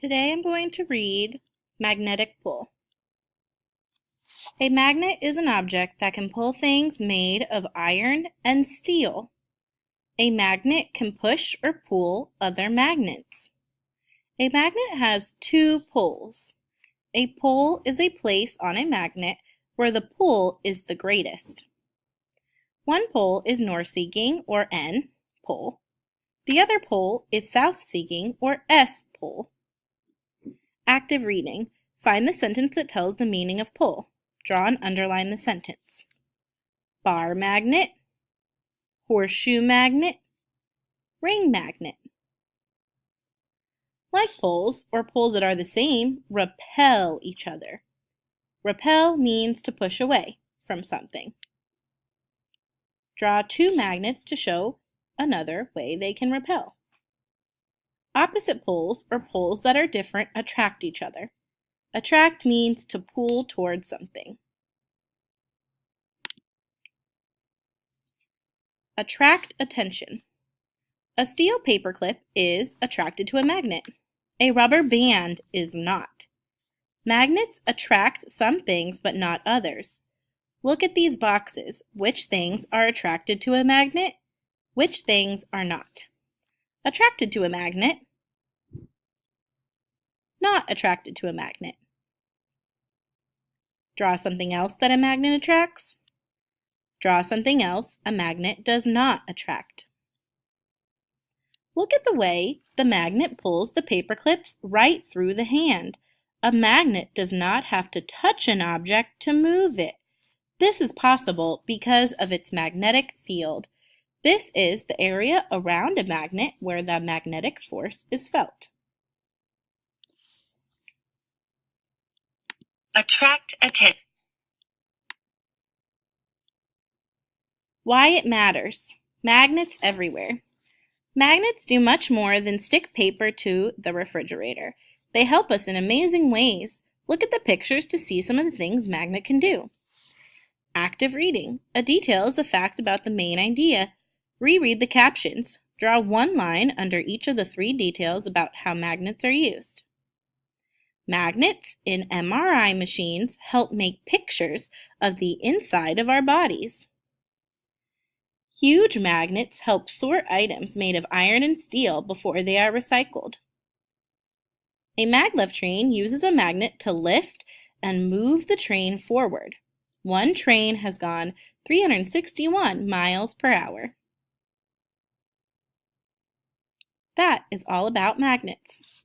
Today I'm going to read Magnetic Pull. A magnet is an object that can pull things made of iron and steel. A magnet can push or pull other magnets. A magnet has two poles. A pole is a place on a magnet where the pull is the greatest. One pole is north-seeking, or N pole. The other pole is south-seeking, or S pole. Active reading. Find the sentence that tells the meaning of pull. Draw and underline the sentence. Bar magnet, horseshoe magnet, ring magnet. Like poles, or poles that are the same, repel each other. Repel means to push away from something. Draw two magnets to show another way they can repel. Opposite poles, or poles that are different, attract each other. Attract means to pull towards something. Attract attention. A steel paperclip is attracted to a magnet. A rubber band is not. Magnets attract some things but not others. Look at these boxes. Which things are attracted to a magnet? Which things are not? Attracted to a magnet. Not attracted to a magnet. Draw something else that a magnet attracts. Draw something else a magnet does not attract. Look at the way the magnet pulls the paperclips right through the hand. A magnet does not have to touch an object to move it. This is possible because of its magnetic field. This is the area around a magnet where the magnetic force is felt. Attract attention. Why it matters. Magnets everywhere. Magnets do much more than stick paper to the refrigerator. They help us in amazing ways. Look at the pictures to see some of the things magnet can do. Active reading. A detail is a fact about the main idea. Reread the captions. Draw one line under each of the three details about how magnets are used. Magnets in MRI machines help make pictures of the inside of our bodies. Huge magnets help sort items made of iron and steel before they are recycled. A maglev train uses a magnet to lift and move the train forward. One train has gone 361 miles per hour. That is all about magnets.